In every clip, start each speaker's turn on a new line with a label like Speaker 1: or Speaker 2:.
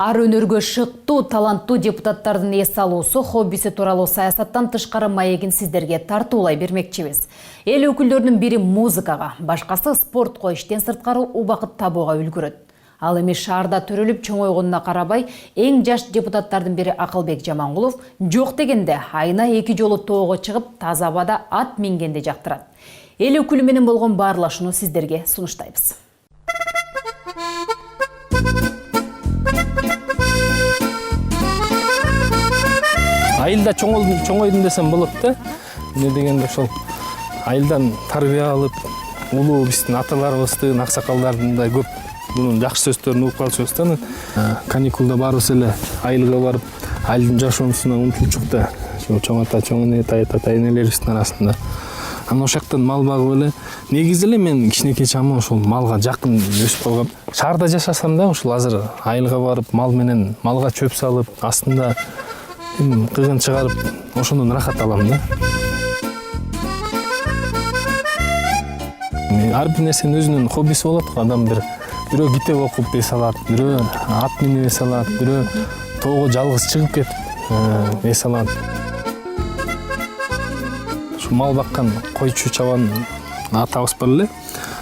Speaker 1: Ар өнөргө шыктуу, таланттуу депутаттардын эс алуусу, хоббиси тууралуу саясаттан тышкары маегин сиздерге тартуулай бермекчибиз. Эл өкүлдөрүнүн бири музыкага, башкасы спортко, иштен сырткары убакыт табууга үлгүрөт. Ал эми шаарда төрөлүп чоңойгонуна карабай, эң жаш депутаттардын бири Акылбек Жамангулов жок дегенде айына 2 жолу тоого чыгып, таза абада ат мингенди жактырат. Эл өкүлү менен болгон баарлашууну сиздерге сунуштайбыз.
Speaker 2: Айылда чоңойдум десем болот да. Не дегенде ошол айылдан тарбия алып, улуу биздин аталарыбыздын, аксакалдардын көп бунун жакшы сөздөрүн угуп калышыбыз да. Каникулда баарыбыз эле айылга барып, айылдын жашоонусуна умтулчук да. Ошол чоң ата, чоң эне, тай энелерибиздин арасында. Анан ошоктон мал багып эле, негизи эле мен кичинекей чамы ошол малга жакын өсүп калгам. Шаарда жашасам да, ошол азыр айылга барып, мал менен малга чөп салып, астында кыгын чыгарып, ошондон рахат алам да. Ар бир нерсенин өзүнүн хоббиси болот го. Адам бирөө китеп окуп эс алат, бирөө ат минип эс алат, бирөө тоого жалгыз чыгып кетип эс алат. Ушу мал баккан койчу чабан атабыз бар эле.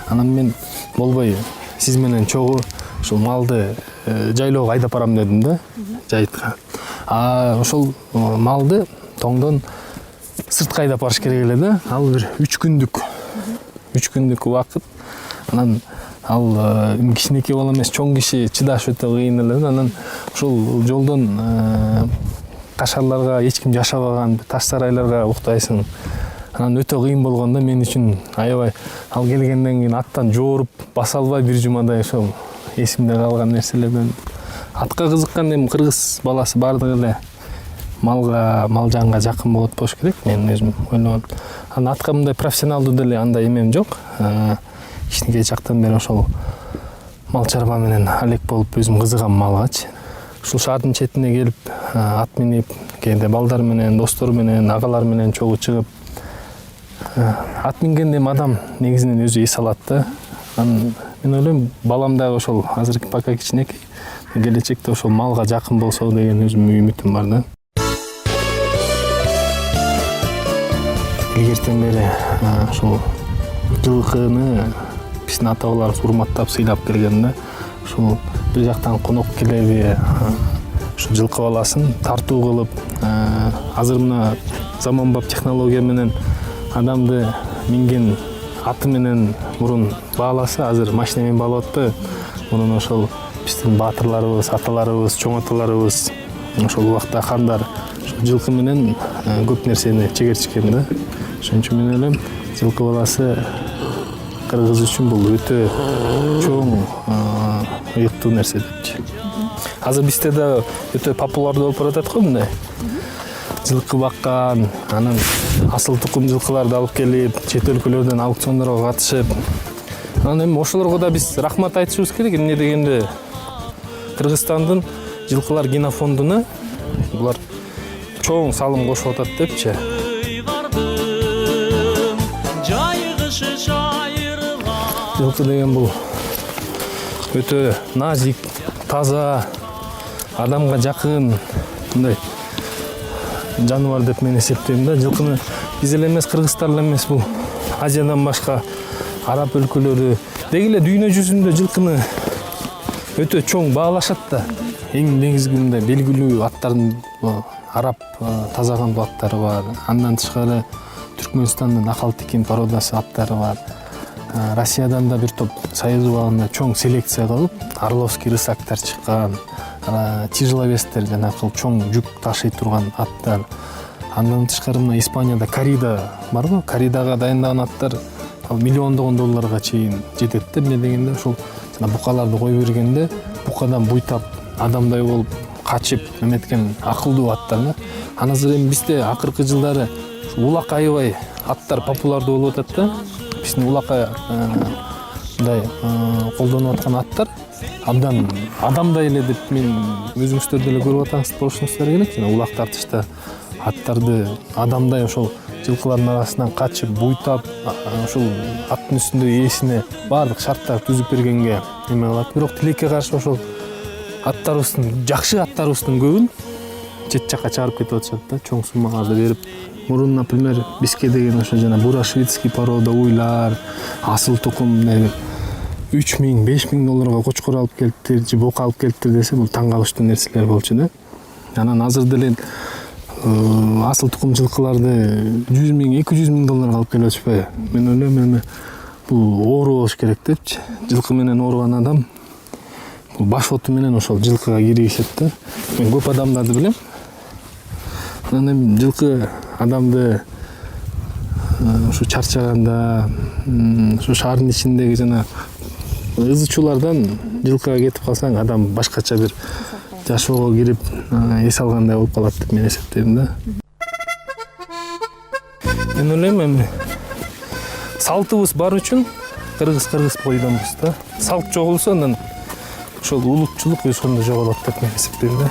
Speaker 2: Анан мен болбой сиз менен чогуу ушул малды жайлоого айдап барам дедим да, жайытка. Ошол малды тоңдон сыртка айдап барыш керек эле да. Ал бир 3 күндүк убакыт. Анан ал кичинекей бала эмес, чоң киши чыдаш өтө кыйын эле. Анан ошол жолдон кашарларга, эч ким жашабаган таш сарайларга уктайсың. Анан өтө кыйын болгондо мен үчүн аябай ал келгенден кийин аттан жооруп баса албай бир жумадай ошол эсимде калган нерселерден. Атка кызыккан эми кыргыз баласы бардыгы эле малга, мал-жанга жакын болот болуш керек, мен өзүм ойлогом. Анан атка мындай профессионалдуу деле андай эмем жок. Кичинекей чактан бери ошол мал чарба менен алек болуп өзүм кызыгам малгачы. Ушул шаардын четине келип, ат минип, кээде балдар менен, достор менен, агалар менен чогуу чыгып, ат мингенде адам негизинен өзү эс алат да. Мен ойлойм, балам дагы ошол азыркы пока кичинекей, келечекте ошол малга жакын болсо деген өзүмдүн үмүтүм бар да. Илгертен бери ошол жылкыны биздин ата-бабаларыбыз урматтап сыйлап келген да. Ушул бир жактан конок келеби, ушул жылкы баласын тартуу кылып, азыр мына заманбап технология менен адамды минген аты менен мурун бааласа, азыр машина менен баалап атпайбы? Мурун ошол биздин баатырларыбыз, аталарыбыз, чоң аталарыбыз, ошол убакта хандар жылкы менен көп нерсени чегертишкен да. Ошон үчүн мен ойлойм, жылкы баласы кыргыз үчүн бул өтө чоң ыйыктуу нерсе депчи. Азыр бизде да өтө популярдуу болуп баратат го мындай. Жылкы баккан, анан асыл тукум жылкыларды алып келип, чет өлкөлөрдөн аукциондорго катышып. Анан эми ошолорго да биз рахмат айтышыбыз керек. Эмне дегенде Кыргызстандын жылкылар генофондуна булар чоң салым кошуп атат депчи. Жылкы деген бул өтө назик, таза, адамга жакын мындай жаныбар деп мен эсептейм да. Жылкыны биз эле эмес, кыргыздар эле эмес, бул Азиядан башка араб өлкөлөрү деги эле дүйнө жүзүндө жылкыны өтө чоң баалашат да. Эң негизги мындай белгилүү аттардын араб тазагандуу аттары бар. Андан тышкары Түркмөнстандын Акалтекин породасы аттары бар. Россиядан да бир топ союз убагында чоң селекция кылып, Орловский рысактар чыккан, тяжеловестер, жанагы чоң жүк ташый турган аттар. Андан тышкары мына Испанияда корида бар го, коридага дайындаган аттар миллиондогон долларга чейин жетет да. Эмне дегенде ошол букаларды коюп бергенде, букадан буйтап адамдай болуп качып эметкен акылдуу аттар да. Анан азыр эми бизде акыркы жылдары улак аябай аттар популярдуу болуп атат да. Биздин улакка мындай колдонуп аткан аттар абдан адамдай эле деп мен өзүңүздөр деле көрүп атасыңыздар болушуңуздар керек. Жана улак тартышта аттарды адамдай ошол жылкылардын арасынан качып, буйтап, ошол аттын үстүндө ээсине баардык шарттарды түзүп бергенге эме кылат. Бирок тилекке каршы ошол аттарыбыздын жакшы аттарыбыздын көбүн чет жакка чыгарып кетип атышат да, чоң суммаларды берип. Мурун, например, бизге деген ошо жана бурашвицкий порода уйлар, асыл тукум 3000, 5000 долларга кочкор алып келиптир, же бока алып келиптир десе, бул таң калыштуу нерселер болчу да. Анан азыр деле асыл тукум жылкыларды 100 000, 200 000 долларга алып келип атышпайбы? Мен ойлойм, эми бул оору болуш керек депчи. Жылкы менен ооруган адам бул баш оту менен ошол жылкыга киргизет да. Мен көп адамдарды билем. Анан эми жылкы адамды ушу чарчаганда, ушу шаардын ичиндеги жана ызы чуулардан жылкыга кетип калсаң, адам башкача бир жашоого кирип, эс алгандай болуп калат деп мен эсептейм да. Мен ойлойм, эми салтыбыз бар үчүн кыргыз бойдонбуз да. Салт жоголсо, анан ошол улутчулук өзгөндө жоголот деп мен эсептейм да.